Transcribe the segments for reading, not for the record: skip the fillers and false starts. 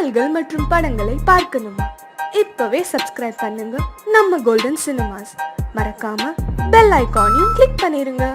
பாடல்கள் மற்றும் படங்களை பார்க்கணுமா? இப்பவே சப்ஸ்கிரைப் பண்ணுங்க நம்ம கோல்டன் சினிமாஸ். மறக்காம பெல் ஐகானையும் கிளிக் பண்ணிருங்க.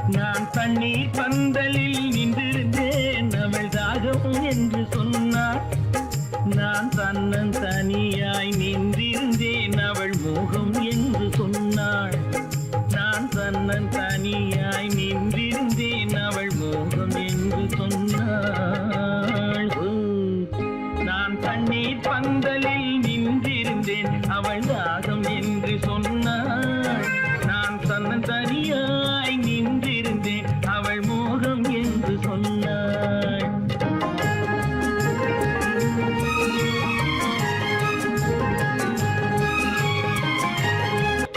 நான் தண்ணீர் பந்தலில் நின்றிருந்தேன் அவள் தாகம் என்று சொன்னாள். நான் தன்னன் தனியாய் நின்றிருந்தேன் அவள் மோகம் என்று சொன்னாள். நான் தன்னன் தனியாய் நின்றிருந்தேன் அவள் மோகம் என்று சொன்னாள். நான் தண்ணீர் பந்தலில் நின்றிருந்தேன் அவள் தாகம் என்று சொன்னாள். நான் தன்னன் தனியாய் நின்றிருந்தேன் அவள் மோகம் என்று சொன்னாள்.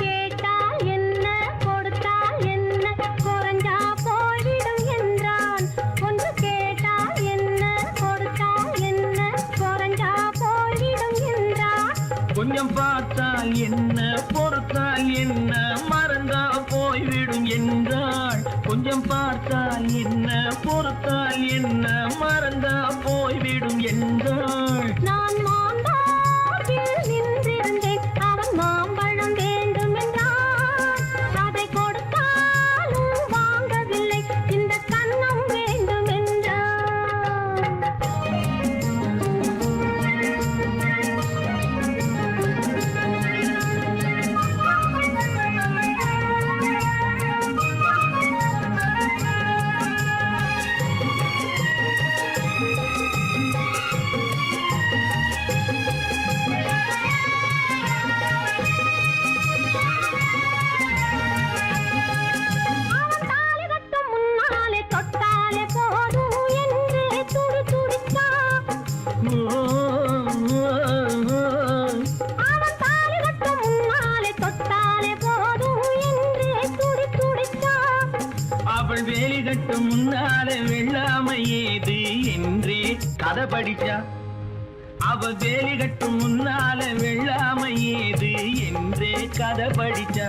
கேட்டால் என்ன கொடுத்தால் என்ன குறைஞ்சா போய்விடும் என்றான். ஒன்று கேட்டால் என்ன கொடுத்தால் என்ன குறைஞ்சா போய்விடும் என்றான். கொஞ்சம் பார்த்தால் என்ன பொறுத்தால் என்ன மறந்தா போய்விடும் என்றாள். கொஞ்சம் பார்த்தால் என்ன பொறுத்தால் என்ன மறந்தா போய்விடும் என்றாள். நான் மாம்பழத்தில் நின்றிருந்தேன் அவன் மாம்பழம் வேண்டும் என்றான். அதை கொடுத்தாலும் வாங்கவில்லை இந்த கன்னம் வேண்டும் என்றான். அவள் வேலி கட்டும் முன்னாலே வெள்ளாமை ஏது என்றே கதை படிச்சா. அவள் வேலி கட்டும் முன்னாலே வெள்ளாமை ஏது என்றே கதை படிச்சா.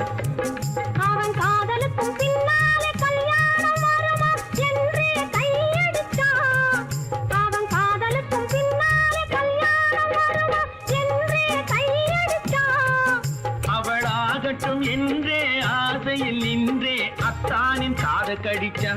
அவன் காதலுக்கும் பின்னாலே கல்யாணம் வருமா என்றே கையடிச்சா. அவன் காதலுக்கும் பின்னாலே கல்யாணம் வருமா என்றே கையடிச்சா. அவள் ஆகட்டும் என்றே ஆசையில் நின்றே அத்தானின் காத கடிச்சா.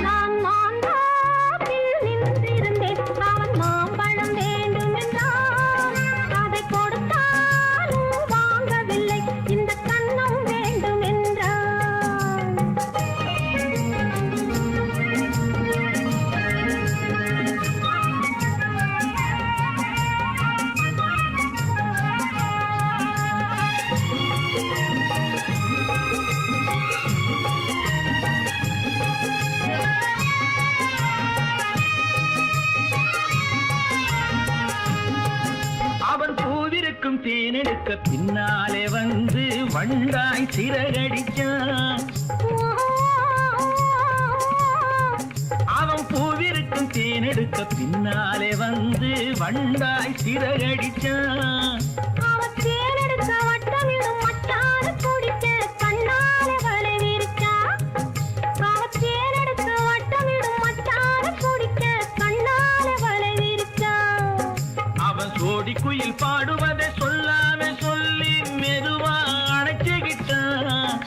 நான் மாம்பழத்தில் நின்றிருந்தேன் அவன் மாம்பழம் வேண்டும் என்றான். அதை கொடுத்தாலும் வாங்கவில்லை இந்த கன்னம் வேண்டும் என்றான். அவன் பூவிருக்கும் தேனெடுக்க பின்னாலே வந்து வண்டாய் சிறகடிச்சான். அவன் பூவிருக்கும் தேனெடுக்க பின்னாலே வந்து வண்டாய் சிறகடிச்சான். அவன் தேனெடுக்க வட்டமிடும் மச்சான குடிக்க கண்ணாலே வலை விரிச்சா. அவன் தேனெடுக்க வட்டமிடும் மச்சான குடிக்க கண்ணாலே வலை விரிச்சா. அவன் சோடி சோடிக்குயில் பாடுவதை சொல்லாம சொல்லி மெதுவா அணைச்சுக்கிட்டான்.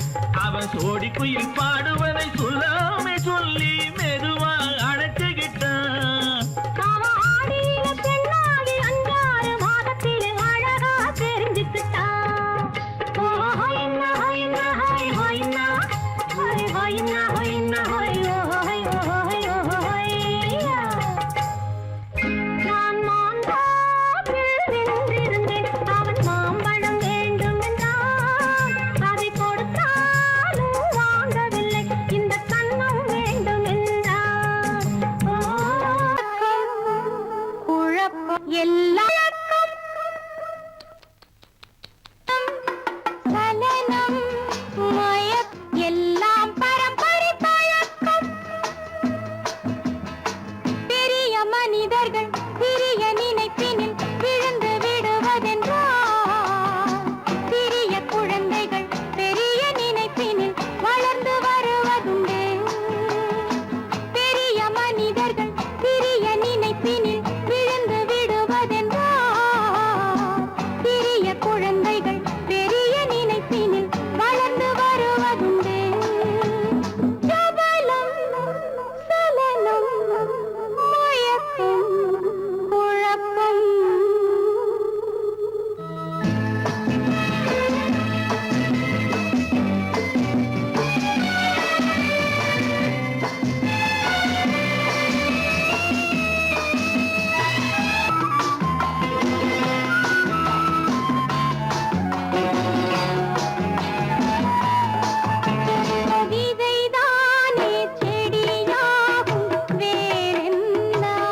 அவன் சோடிக்குயில் பாடுவதை சொல்லாம சொல்லி மெதுவா அணைச்சுக்கிட்டான். அவன் ஆடியில பெண்ணாகி 5-6 மாதத்திலே அழகா தெரிஞ்சுக்கிட்டான். ஓ ஹொய்னா ஹொய்னா ஹொய் ஹொய்னா ஹொய் ஹொய்னா ஹொய்னா ஹொய் ஓ ஹொய் ஓ ஹொய் ஓ ஹொய்யா. நான் மாந்தாப்பில் நின்றிருந்தேன். அவன் மாம்பழம் வேண்டும் என்றான். அதை கொடுத்தாலும் வாங்கவில்லை. இந்த கன்னம் வேண்டும் என்றான். ஓ குழப்பம் எல்லாம் சலனம் எல்லாம் பரம்பரை பழக்கம். பெரிய மனிதர்கள் சிறிய நினைப்பினில் விழுந்து விடுவதென்றால் சிறிய குழந்தைகள் பெரிய நினைப்பினில் வளர்ந்து வருவதுண்டே. பெரிய மனிதர்கள் சிறிய நினைப்பினில் விழுந்து விடுவதென்றால் சிறிய குழந்தைகள் பெரிய நினைப்பினில் வளர்ந்து வருவதுண்டே. ஜபலம் சலனம் மயக்கம் குழப்பம். விதைதானே செடியாகும் வேறென்னாகும்.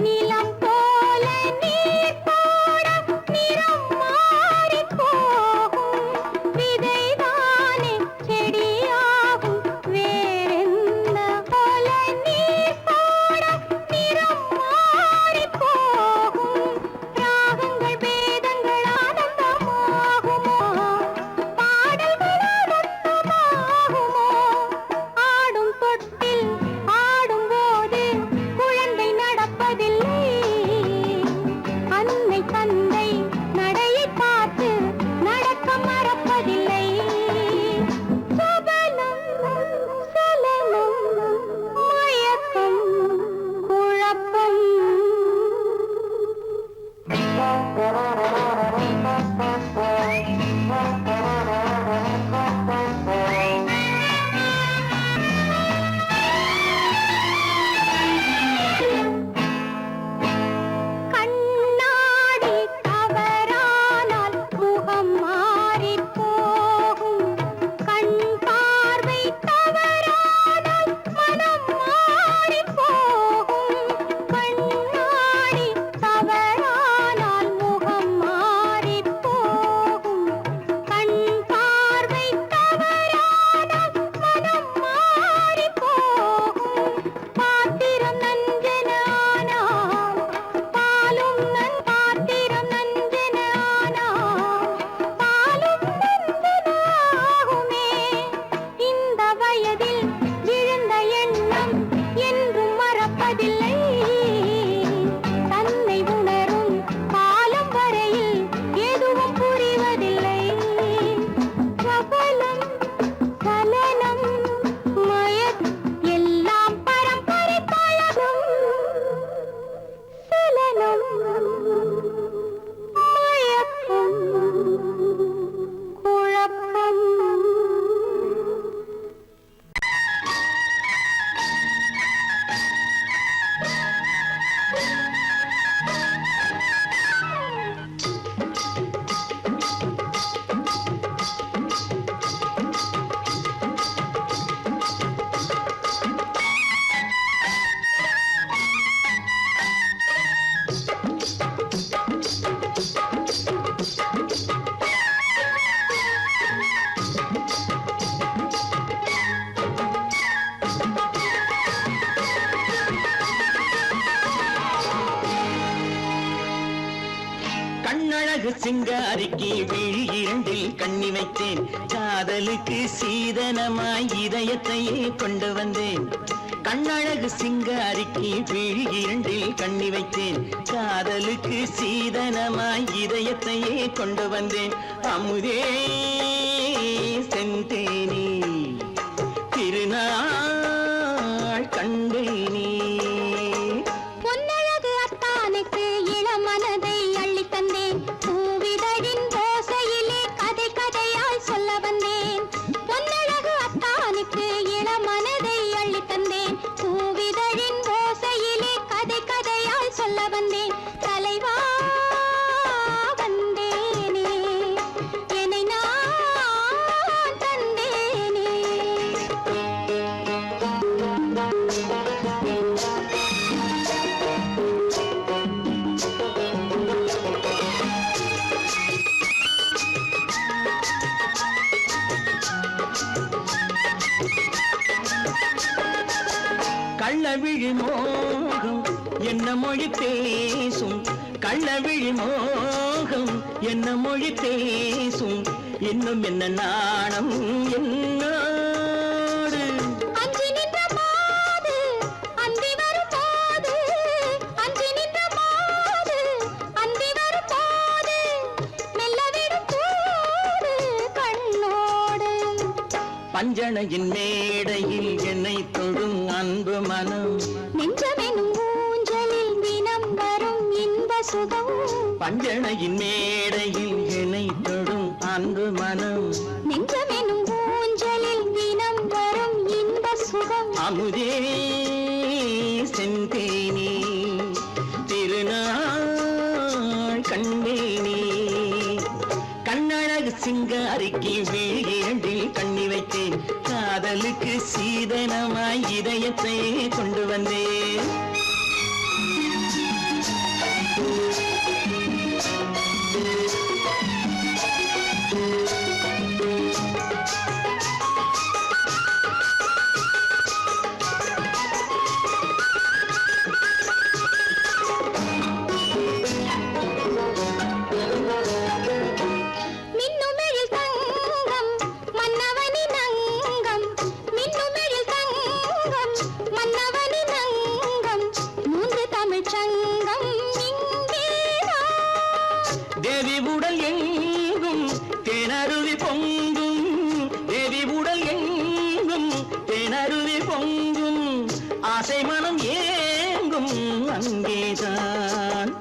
நிலம் போல நீர் போட நிறம் மாறிப் போகும். விதைதானே செடியாகும் வேறென்ன போல நீர் போட நிறம் மாறிப் போகும். ராகங்கள் பேதங்கள் ஆனந்தமாகுமோ? பாடல்கள் ஆனந்தமாகுமோ? ஆடும் தொட்டில் ஆடும்போது குழந்தை நடப்பதில்லை. அன்னை தந்தை நடையை பார்த்து நடக்க மறப்பதில்லை. சபலம் சலனம் மயக்கம் குழப்பம். கண்ணாடி தவறானால் முகம் மாறிப் போகும். கண் பார்வை தவறானால் மனம் மாறிப் போகும். கண்ணாடி தவறானால் முகம் மாறிப் போகும். கண் பார்வை தவறானால் மனம் மாறிப் போகும். பாத்திரம் நஞ்சென ஆனால் பாலும் பாத்திரம் நஞ்சென ஆனால் பாலும் நஞ்செனாகுமே. இந்த வயதில் விழுந்த எண்ணம் என்றும் மறப்பதில்லை. தன்னை உணரும் காலம் வரையில் எதுவும் புரிவதில்லை. சபலம் சலனம் எல்லாம் பரம்பரை பழக்கம். சலனம் மயக்கம் குழப்பம். கண்ணழகு சிங்காரிக்கு விழி 2 கண்ணி வைத்தேன். காதலுக்கு சீதனமாய் இதயத்தையே கொண்டு வந்தேன். கண்ணழகு சிங்காரிக்கு விழி இரண்டில் கண்ணி வைத்தேன் காதலுக்கு சீதனமாய் இதயத்தையே கொண்டு வந்தேன் அமுதே செந்தேனே திருநாள் கண்டேனே பொன்னழகு அத்தானுக்கு இளமனதை அள்ளி தந்தேன் பூவிதழின் ஓசையிலே கதை கதையாய் சொல்ல வந்தேன் பொன்னழகு அத்தானுக்கு இளமனதை அள்ளி தந்தேன் பூவிதழின் ஓசையிலே கதை கதையாய் சொல்ல வந்தேன் தலைவா வந்தேனே என்னை நான் தந்தேனே கள்ளவிழி மோகம் என்ன மொழி பேசும் கள்ளவிழி மோகம் என்ன மொழி பேசும் இன்னும் என்ன நாணம் என்னோடு அஞ்சி நின்ற மாது அந்தி வரும் போது அஞ்சி நின்ற மாது அந்தி வரும் போது மெல்ல விடும் போது கண்ணோடு பஞ்சணையின் மேடையில் என்னை தொடும் அன்பு மனம் நெஞ்சமெனும் ஊஞ்சலில் தினம் வரும் இன்ப சுகம் பஞ்சணையின் மேடையில் என்னை தொடும் அன்பு மனம் நெஞ்சமெனும் ஊஞ்சலில் தினம் வரும் இன்ப சுகம் அமுதே செந்தேனே திருநாள் கண்டேனே கண்ணழகு சிங்காரிக்கு விழி இரண்டில் கண்ணி வைத்தேன் காதலுக்கு சீதனமாய் இதயத்தை கொண்டு வந்தேன் மின்னுமெழில் தங்கம் மன்னவனின் அங்கம் மின்னுமெழில் தங்கம் மன்னவனின் அங்கம் மூன்று தமிழ்ச் சங்கம் இங்கேதான் தேவி உடல் எங்கும் தேனருவி பொங்கும் தேவி உடல் எங்கும் தேனருவி பொங்கும் ஆசை மனம் ஏங்கும் அங்கேதான்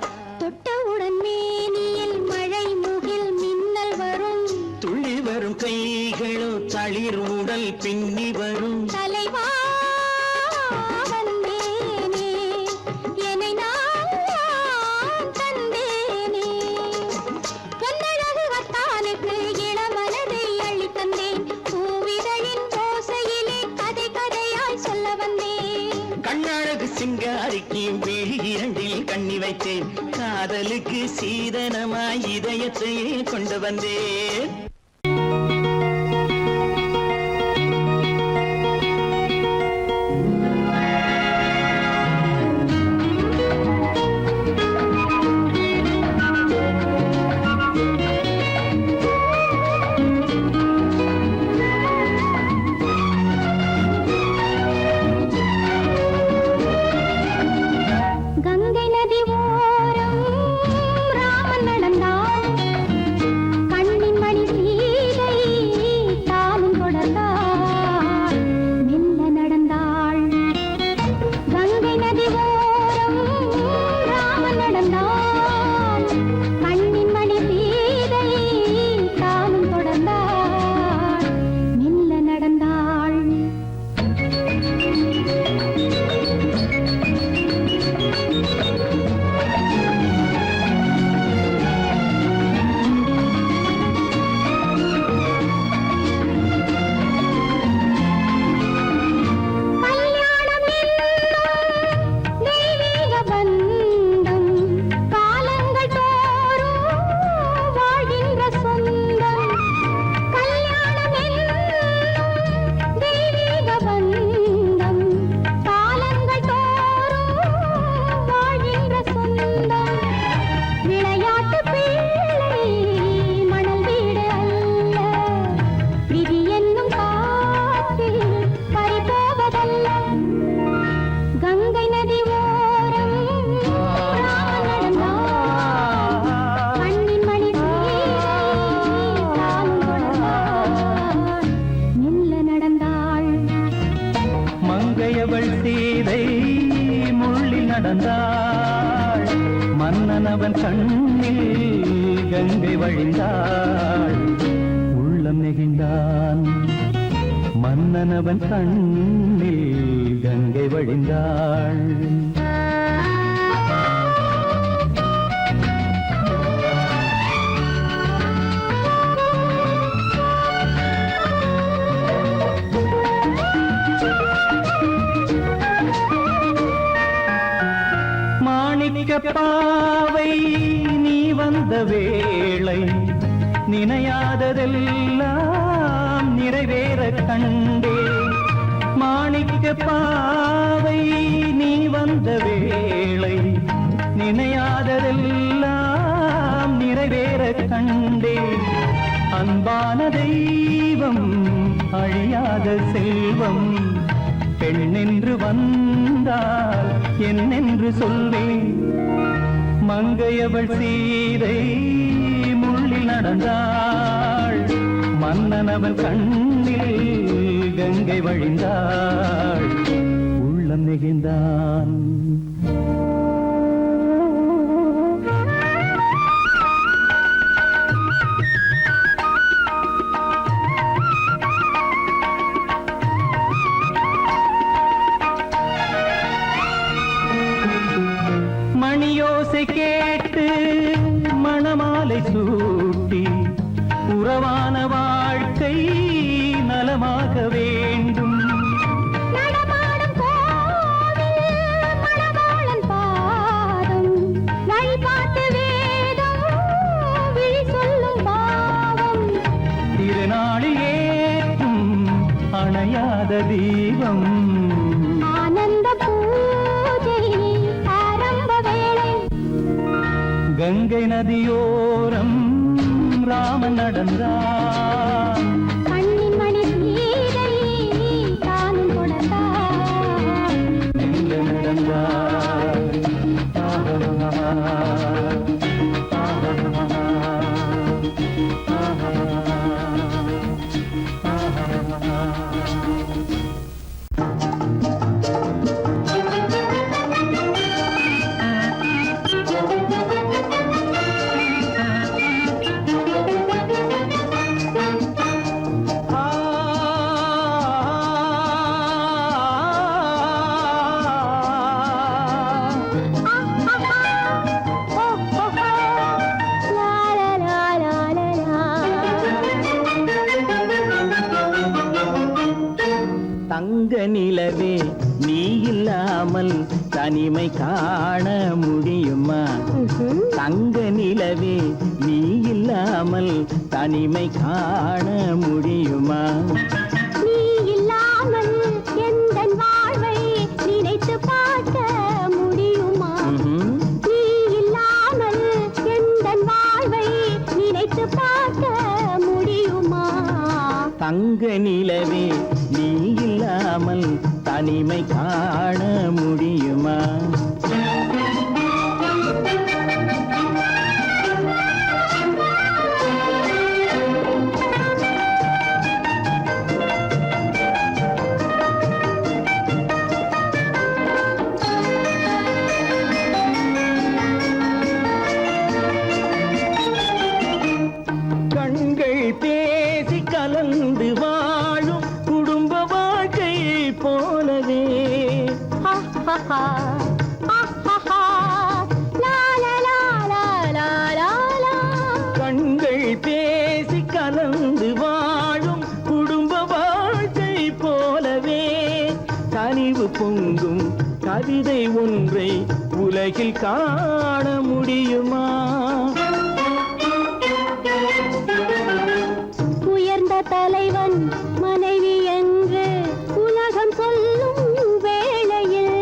தொட்டவுடன் மேனியில் மழை முகில் மின்னல் வரும் துள்ளி வரும் கைகளோ தளிர் உடல் பின்னி வரும் தலைவா வந்தேனே என்னை நான் தந்தேனே பொன்னழகு வத்தானுக்கு இளமனதை அள்ளி தந்தேன் பூவிதழின் ஓசையிலே கதை கதையாய் சொல்ல வந்தேன் கண்ணழகு சிங்காரிக்கு விழி இரண்டில் கண்ணி வைத்தேன் காதலுக்கு சீதனமாய் இதயத்தையே கொண்டு வந்தேன் கங்கை நதி ஓரம் ராமன் நடந்தான் கண்ணின் மணி மன்னனவன் கண்ணில் கங்கை வழிந்தாள் உள்ளம் நெகிழ்ந்தான் மன்னனவன் கண்ணில் கங்கை வழிந்தாள் பாவை நீ வந்த வேளை நினையாததெல்லாம் நிறைவேற கண்டே மாணிக்க பாவை நீ வந்த வேளை நினையாததெல்லாம் நிறைவேற கண்டே அன்பான தெய்வம் அழியாத செல்வம் பெண்ணென்று வந்தால் என்னென்று சொல்வேன் மங்கையவள் சீதை முள்ளில் நடந்தாள் மன்னனவன் கண்ணில் கங்கை வழிந்தாள் உள்ளம் நெகிழ்ந்தான் மணியோசை கேட்டு மணமாலை சூட்டி உறவான வாழ்க்கை நலமாக வேண்டும் நடமாடும் கோவில் மணவாளன் பாதம் வழிபாட்டு வேதம் விழி சொல்லும் பாவம் திருநாளில் ஏற்றும் அணையாத தீபம் ஆனந்த பூஜை ஆரம்ப வேளை கங்கை நதியோரம் ராமன் நடந்தான் கண்ணின் மணி சீதை தானும் கொடுத்தார் எங்க நடந்தார் தங்க நிலவே நீ இல்லாமல் தனிமை காண முடியுமா தங்க நிலவே நீ இல்லாமல் தனிமை காண முடியுமா நீ இல்லாமல் எந்தன் வாழ்வை நினைத்து பார்க்க முடியுமா நீ இல்லாமல் எந்தன் வாழ்வை நினைத்து பார்க்க முடியுமா தங்க நிலவே நீ இல்லாமல் தனிமை காண முடியுமா கண்கள் பேசி கலந்து வாழும் குடும்ப வாழ்க்கை போலவே கண்கள் பேசி கலந்து வாழும் குடும்ப வாழ்க்கை போலவே கனிவு பொங்கும் கவிதை ஒன்றை உலகில் காண முடியுமா உயர்ந்த தலைவன் மனைவி என்று உலகம் சொல்லும் வேளையில்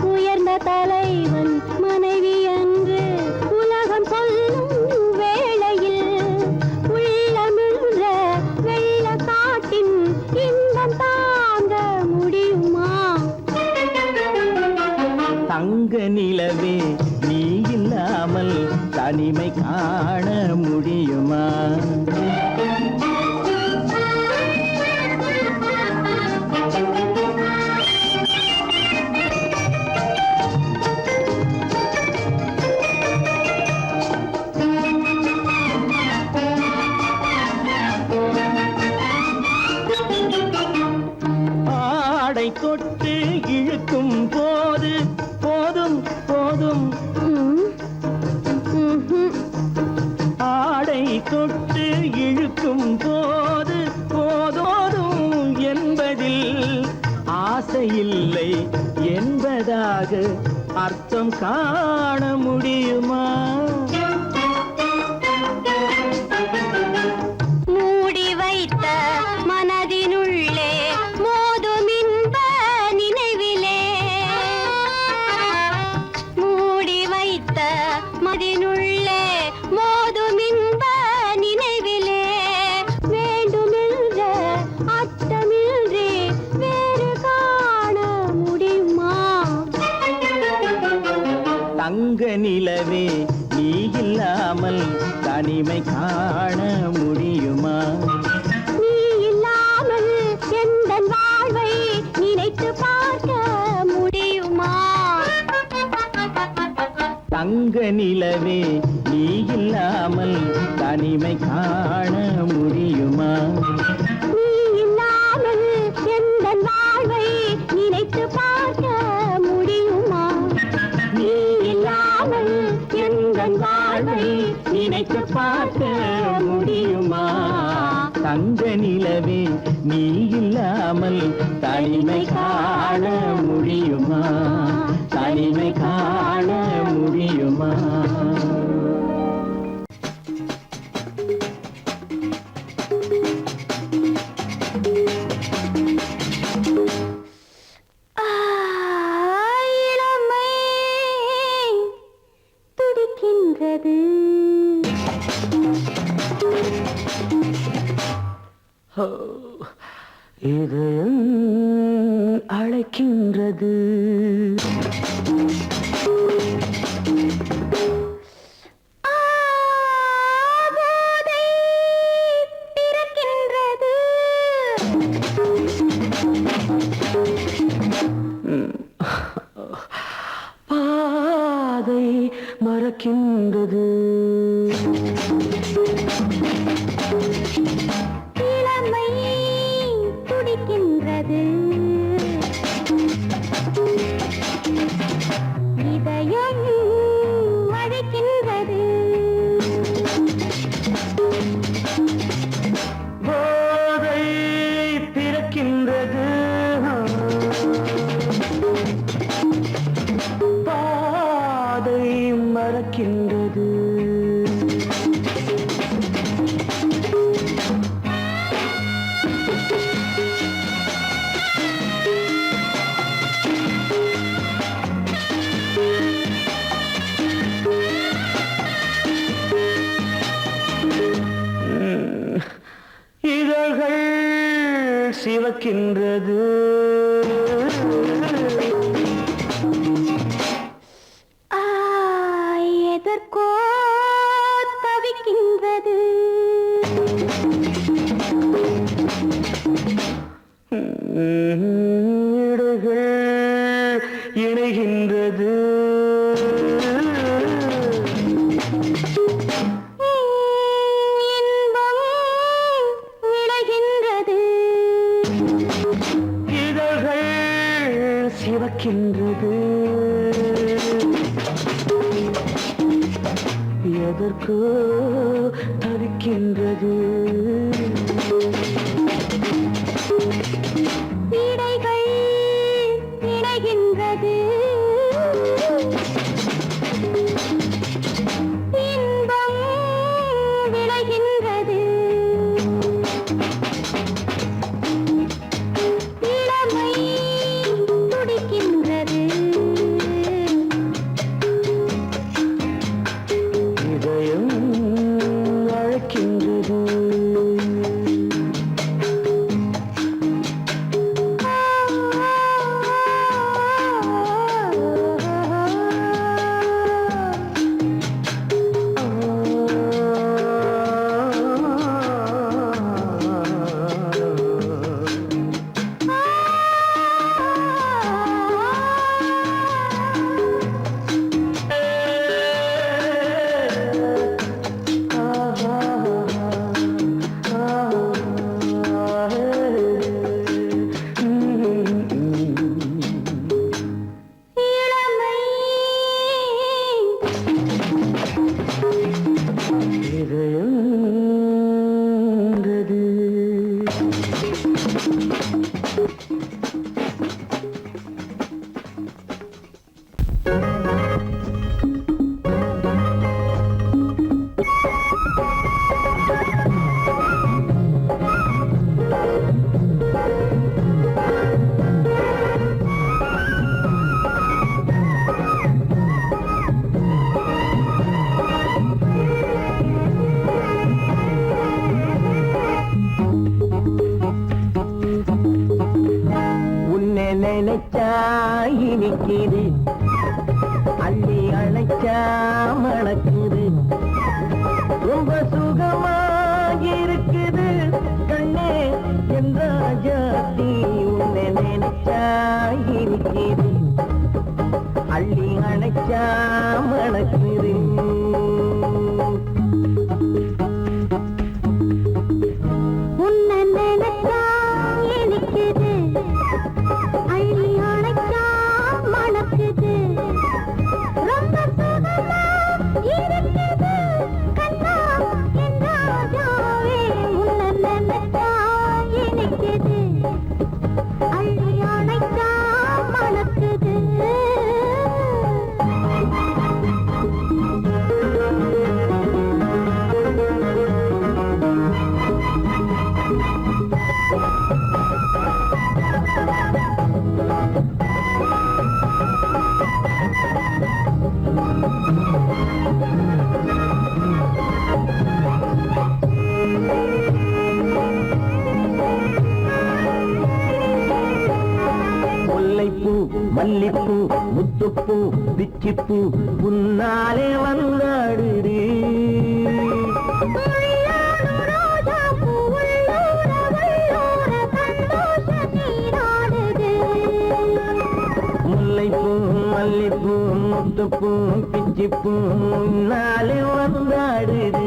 உயர்ந்த தலைவன் மனைவி என்று உலகம் சொல்லும் வேளையில் உள்ளமிழ்ற வெள்ள காட்டின் இன்பம் தாங்க முடியுமா தங்க நிலவே நீ இல்லாமல் தனிமை காண முடியுமா அர்த்தம் காண முடியுமா? மூடி வைத்த மனதினுள்ளே மோதும் இன்ப நினைவிலே, மூடி வைத்த மனதினுள்ளே மோதும் இன்ப நினைவிலே, வேண்டுமென்ற அர்த்தமின்றி வேறு காண முடியுமா? தங்க நிலவே நீ இல்லாமல் தனிமை காண முடியுமா? நீ இல்லாமல் எந்தன் வாழ்வை நினைத்து பார்க்க முடியுமா? தங்க நிலவே நீ இல்லாமல் தனிமை காண முடியுமா? நீ இல்லாமல் எந்தன் வாழ்வை நினைத்து பார்க்க முடியுமா? நீ இல்லாமல் எந்தன் வாழ்வை நினைத்து பார்க்க முடியுமா? தங்க நிலவே நீ இல்லாமல் தனிமை காண முடியுமா? தனிமை காண முடியுமா? இளமை துடிக்கின்றது, இதயம் அழைக்கின்றது. போதை பிறக்கின்றது, பாதை மறக்கின்றது. இளமை துடிக்கின்றது, இதயம் அழைக்கின்றது, போதை பிறக்கின்றது. பாதை மறக்கின்றது. இதழ்கள் சிவக்கின்றது. எதற்கோ தவிக்கின்றது, இடைகள் இணைகின்றது. இன்பம் விளைகின்றது, இதழ்கள் சிவக்கின்றது. எதற்கோ தவிக்கின்றது. இடைகள் இணைகின்றது, இன்பம் விளைகின்றது, இளமை துடிக்கின்றது, இதயம் அழைக்கின்றது. இனிக்குது அள்ளி அணைச்சா மணக்குது ரொம்ப சுகமாயிருக்குது கண்ணே என் ராஜாத்தி உன்னை நினைச்சா இனிக்குது அள்ளி அணைச்சா மணக்குது உன்னை நினைச்சா இனிக்குது அள்ளி அணைச்சா மணக்குது ரொம்ப சுகமா இருக்குது கண்ணா என் ராஜாவே உன்னை நினைச்சா இனிக்குது அள்ளி அணைச்சா மணக்குது முல்லைப்பூ மல்லிப்பூ முத்துப்பூ பிச்சிப்பூ உன்னாலே வந்தாடுது முல்லைப்பூ மல்லிப்பூ முத்துப்பூ பிச்சிப்பூ உன்னாலே வந்தாடுது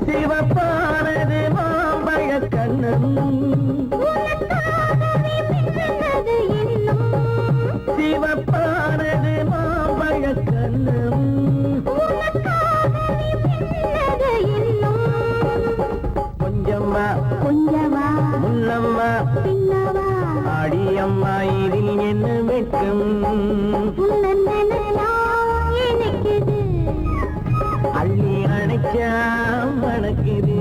சிவப்பானது மாம்பழ கண்ணம் சிவப்பானது மாம்பழ கண்ணம் கொஞ்சம்மா கொஞ்சமா முன்னம்மா பின்னவா ஆடியம்மா இதில் என்ன வெட்கம் உன்னை நினைச்சா இனிக்குது அள்ளி அணைச்சா மணக்குது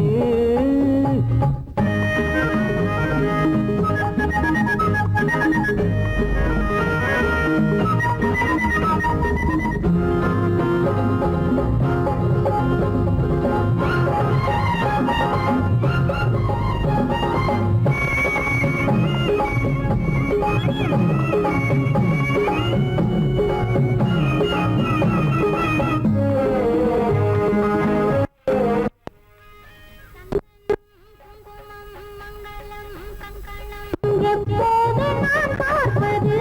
எப்போது நான் பார்ப்பது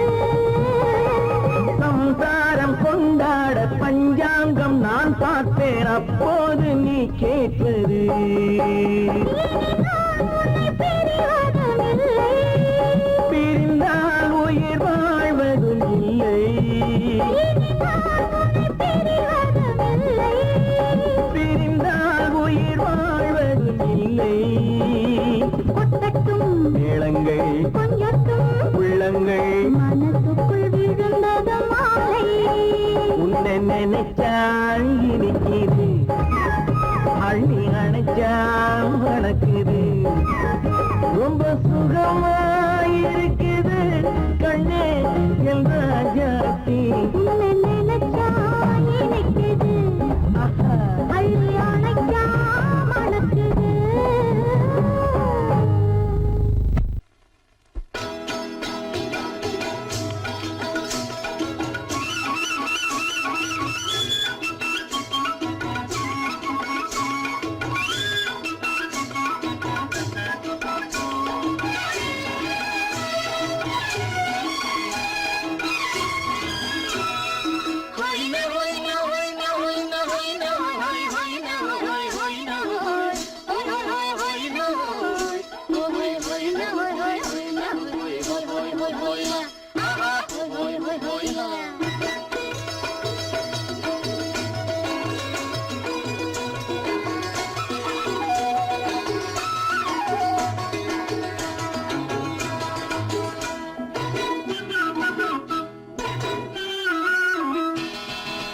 சம்சாரம் கொண்டாட பஞ்சாங்கம் நான் பார்ப்பேன் அப்போது நீ கேட்பது பிரிந்தால் உயிர் வாழ்வதும் இல்லை பிரிந்தால் உயிர் வாழ்வதும் இல்லை கொட்டட்டும் மேளங்கள் கொஞ்சட்டும் உள்ளங்கள் மனசுக்குள் விழுந்தது மாலை உன்னை நினைச்சால் இனிக்குது அள்ளி அணைச்சால் மணக்குது ரொம்ப சுகமாயிருக்குது கண்ணே என் ராஜாத்தி உன்னை நினைச்சா இனிக்குது ஆஹா அள்ளி அணைச்சா மணக்குது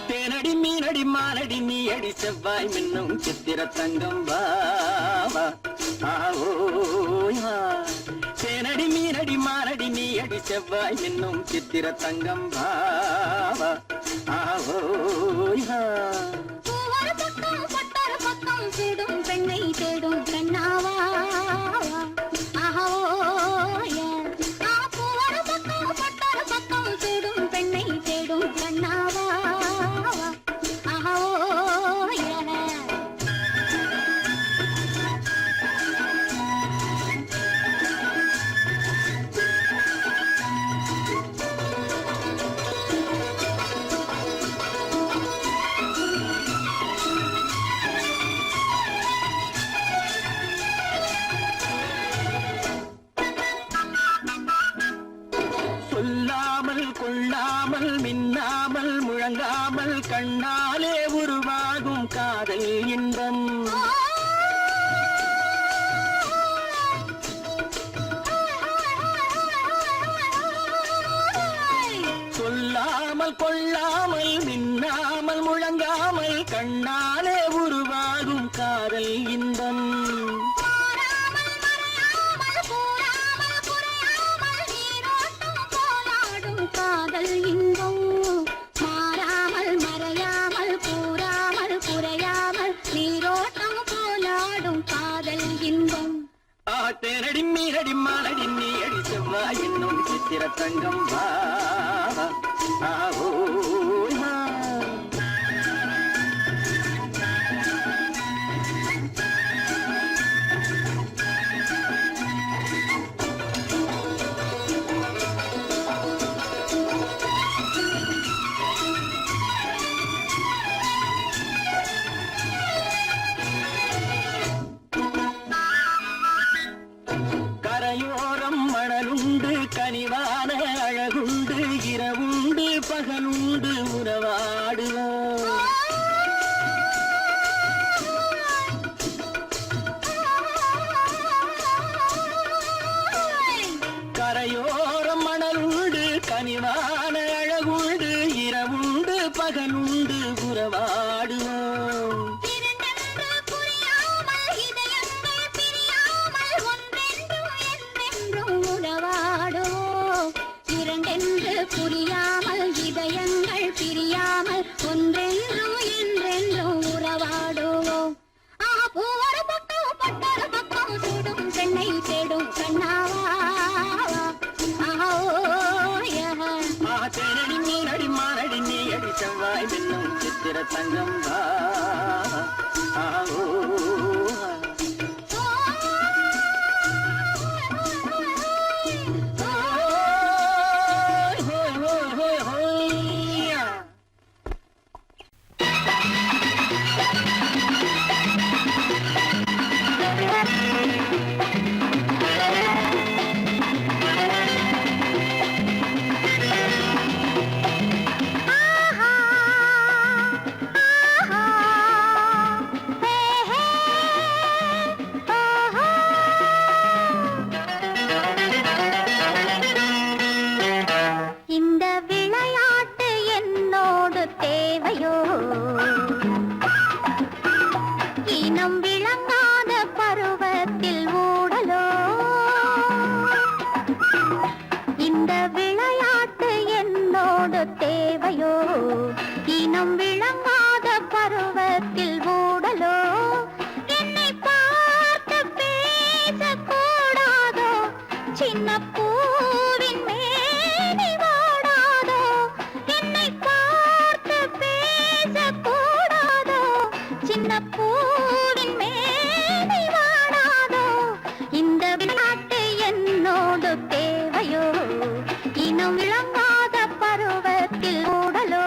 தேனடி மீனடி மானடி நீ அடி செவ்வாய் மின்னும் சித்திர தங்கம் வா வா. ஆவோய் வா. தேனடி மீனடி மானடி நீ அடி செவ்வாய் மின்னும் சித்திர தங்கம் வா வா. ஆவோய் வா. பூவர பக்கம் பட்டர பக்கம் சூடும் பெண் கண்ணாலே உருவாகும் காதல் இன்பம். சொல்லாமல் கொள்ளாமல் மின்னாமல் முழங்காமல் கண்ணாலே உருவாகும் காதல் இன்பம். காதல் இன்பம் மாறாமல் மறையாமல் கூறாமல் குறையாமல் நீரோட்டம் போலாடும் காதல் இன்பம். தேனடி மீனடி மானடி நீ அடி செவ்வாய் என்னும் சித்திர தங்கம் வா ஓ கரையோரம் மணலுண்டு கனிவான அழகுண்டு இரவுண்டு பகலுண்டு உறவாடுவோம். கரையோரம் மணலுண்டு கனிவான அழகுண்டு இரவுண்டு பகலுண்டு உறவாடுவோம். புரியாமல் இதயங்கள் பிரியாமல் ஒன்றென்றும் என்றென்றும் உறவாடுவோம். பூவொரு பக்கம் பட்டொரு பக்கம் சூடும் பெண்ணை தேடும் கண்ணாவா. தேனடி மீனடி மானடி நீ அடி செவ்வாய் என்னும் சித்திர தங்கம் வா தேவையோ இனம் விளங்காத பருவத்தில் ஊடலோ என்னை பார்த்து பேசக்கூடாதோ சின்ன பூவின் மேனி வாடாதோ என்னை பார்த்து பேசக்கூடாதோ சின்ன பூவின் மேனி வாடாதோ இந்த விளையாட்டு என்னோடு தேவையோ இனம் விளங்காத பருவத்தில் ஊடலோ.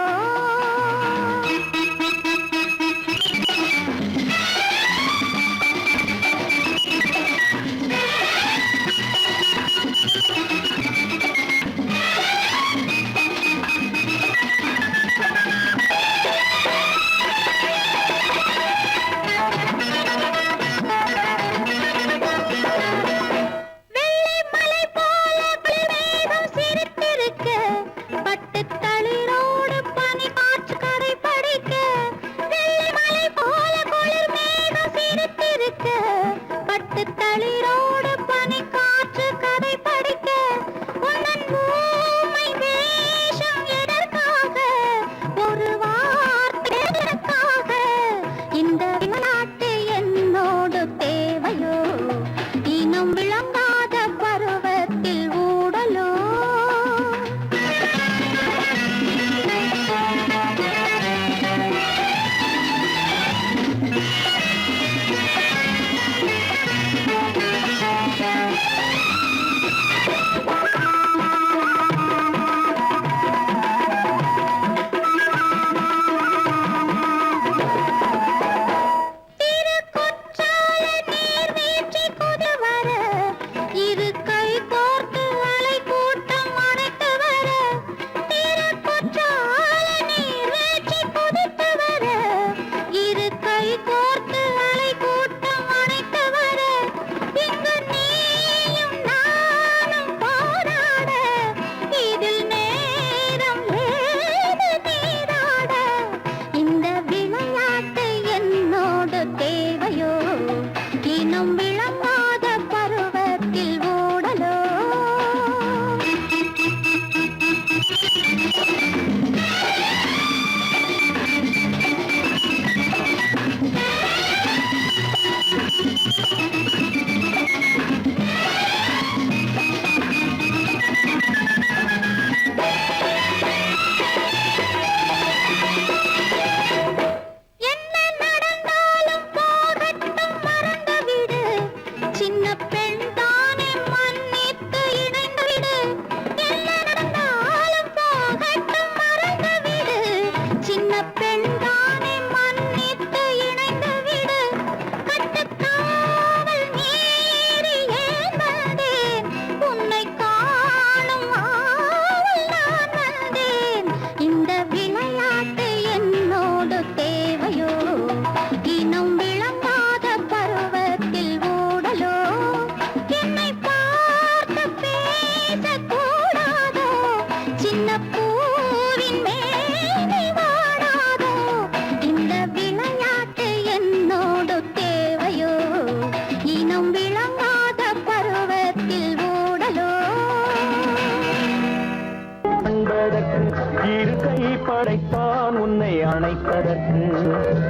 அணைப்பதற்கு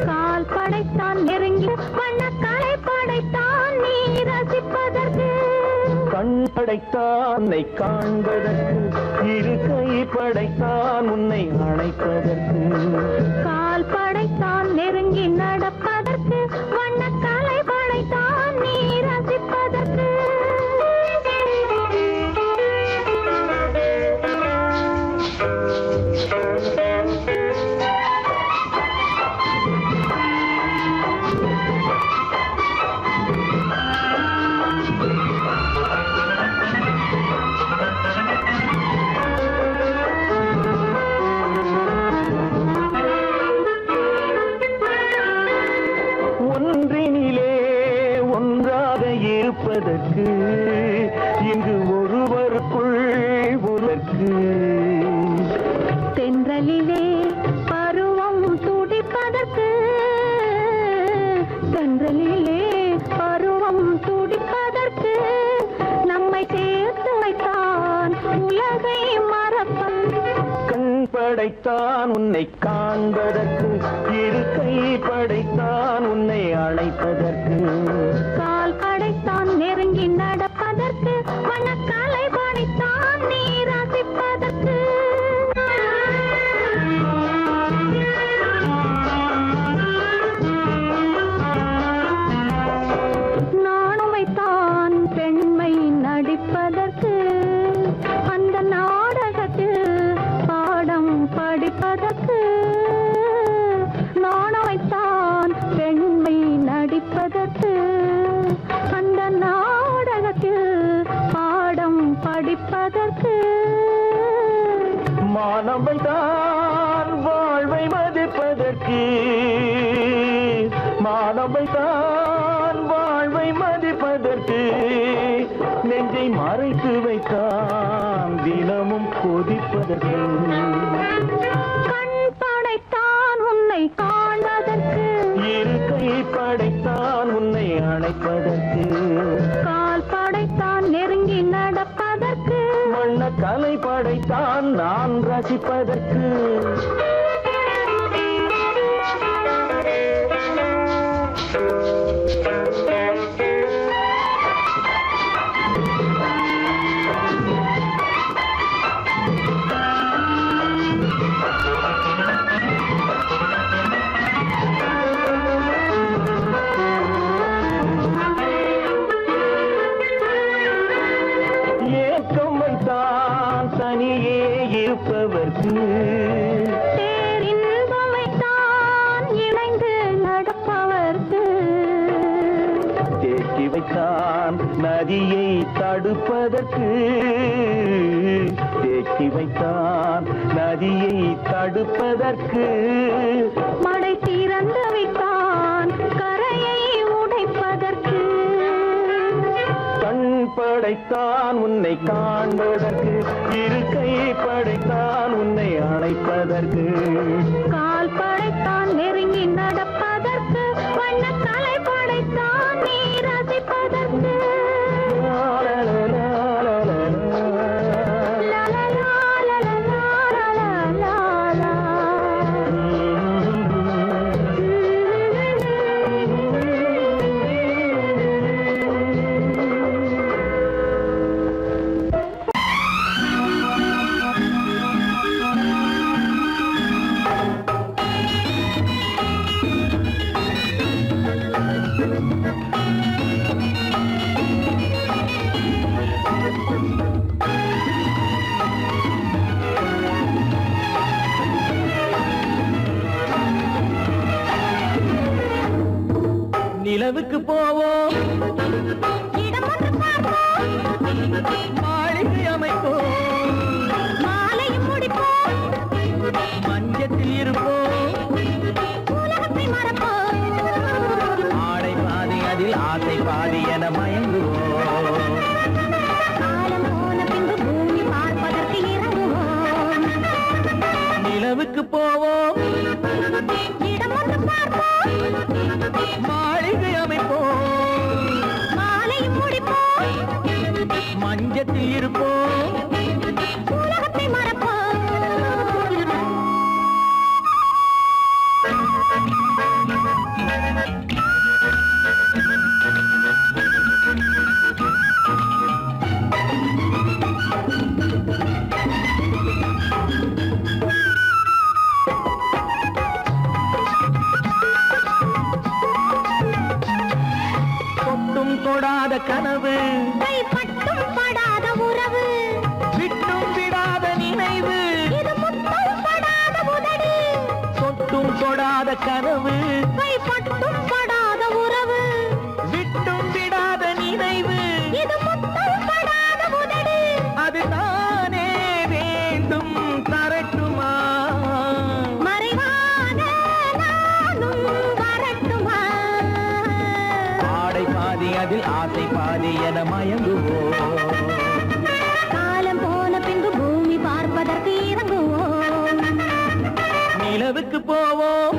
கால் படைத்தான் நெருங்கி வண்ணக்காலை படைத்தான் நீ ரசிப்பதற்கு கண் படைத்தான் உன்னை காண்பதற்கு இரு கை படைத்தான் உன்னை அணைப்பதற்கு கால் படைத்தான் நெருங்கி நடப்பதற்கு வண்ணக்காலை படைத்தான் நீ ரசிப்பதற்கு ஒன்றினிலே ஒன்றாக இருப்பதற்கு இங்கு ஒருவருக்குள் ஒருவருக்கு தென்றலிலே பருவம் துடிப்பதற்கு தென்றலிலே பருவம் துடிப்பதற்கு நம்மை சேர்த்து வைத்தான் உலகை மறப்பன் கண் படைத்தான் உன்னை காண்பதற்கு இரு கை படைத்தான் உன்னை அழைப்பதற்கு கால் படைத்தான் நெருங்கி நடப்பதற்கு வண்ணக்காலை படைத்தான் நீ ரசிப்பதற்கு நானும் வைத்தான் பெண்மை நடிப்பதற்கு அந்த நாடகத்தில் பாடம் படிப்பதற்கு நானும் வைத்தான் பெண்மை நடிப்பதற்கு அந்த நாடகத்தில் பாடம் படிப்பதற்கு மானவைதான் வாழ்வை மதிப்பதற்கு மானவைதான் வாழ்வை மதிப்பதற்கு நெஞ்சை மறைத்து வைத்தான் தினமும் கொதிப்பதற்கு கண் படைத்தான் உன்னை காண்பதற்கு இரு கை படைத்தான் உன்னை அணைப்பதற்கு கால் படைத்தான் நெருங்கி நடப்பதற்கு வண்ண கலை படைத்தான் நான் ரசிப்பதற்கு ஏக்கம் வைத்தான் தனியே இருப்பவர்க்கு பேரின்பம் வைத்தான் இணைந்து நடப்பவர்க்கு தேக்கி வைத்தான் நதியை தடுப்பதற்கு தேக்கி வைத்தான் நதியை தடுப்பதற்கு மடை திறந்து வைத்தான் கரையை உடைப்பதற்கு கண் படைத்தான் உன்னை காண்பதற்கு இரு கை படைத்தான் உன்னை அணைப்பதற்கு கால் படைத்தான் நெருங்கி நடப்பதற்கு வண்ணக்கலை படைத்தான் நீ ரசிப்பதற்கு நிலவுக்கு போவோம் இடம் ஒன்று பார்ப்போம் மாளிகை அமைப்போம் மாலையும் முடிப்போம் மஞ்சத்தில் இருப்போம் உலகத்தை மறப்போம் ஆடை பாதி அதில் ஆசை பாதி என மயங்குவோம் காலம் போன பின்பு பூமி பார்ப்பதற்கு இறங்குவோம் நிலவுக்கு போவோம் இடம் ஒன்று பார்ப்போம் மாளிகை அமைப்போம் மாலையும் முடிப்போம் மஞ்சத்தில் இருப்போம் உலகத்தை மறப்போம் கனவு கைப்பட்டும் படாத உறவு விட்டும் விடாத நினைவு இது முத்தம் படாத உதடு தொட்டும் தொடாத கனவு கைப்பட்டும் படாத உறவு விட்டும் விடாத நினைவு இது முத்தம் படாத உதடு அது தானே வேண்டும் தரட்டுமா மறைவான நானும் வரட்டுமா ஆடை பாதி அதில் ஆசை பாதி என மயங்குவோம் காலம் போன பின்பு பூமி பார்ப்பதற்கு இறங்குவோம் நிலவுக்கு போவோம்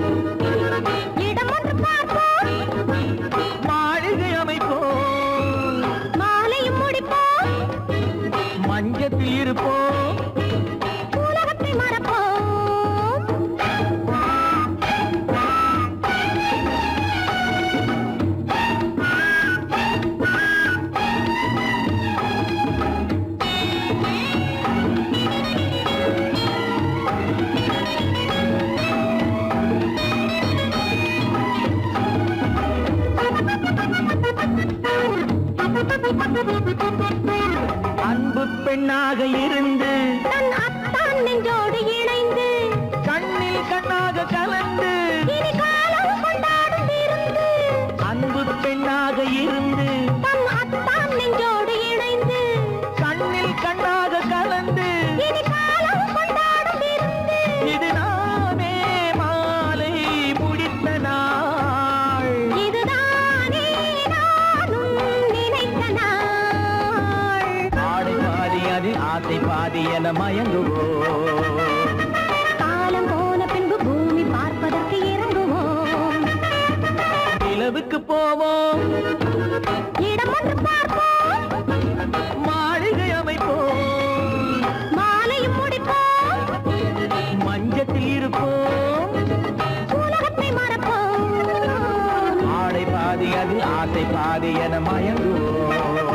இடம் ஒன்று பார்ப்போம் மாளிகை அமைப்போம் மாலையும் முடிப்போம் மஞ்சத்தில் இருப்போம் உலகத்தை மறப்போம் அன்பு பெண்ணாக இருந்து தன் அத்தான் நெஞ்சோடு இணைந்து கண்ணில் கண்ணாக கலந்து இனி காலம் கொண்டாடும் விருந்து அன்பு பெண்ணாக இருந்து தன் அத்தான் நெஞ்சோடு இணைந்து கண்ணில் கண்ணாக கலந்து இனி காலம் கொண்டாடும் விருந்து இது நானே மாலை முடித்த நாள் இதுதானே நானும் நினைத்த நாள் ஆடை பாதி அதில் ஆசை பாதி என மயங்குவோம் காலம் போன பின்பு பூமி பார்ப்பதற்கு இறங்குவோம் நிலவுக்கு போவோம் இடம் ஒன்று பார்ப்போம் மாளிகை அமைப்போம் மாலையும் முடிப்போம் மஞ்சத்தில் இருப்போம் உலகத்தை மறப்போம் ஆடை பாதி அதில் ஆசை பாதி என மயங்குவோம்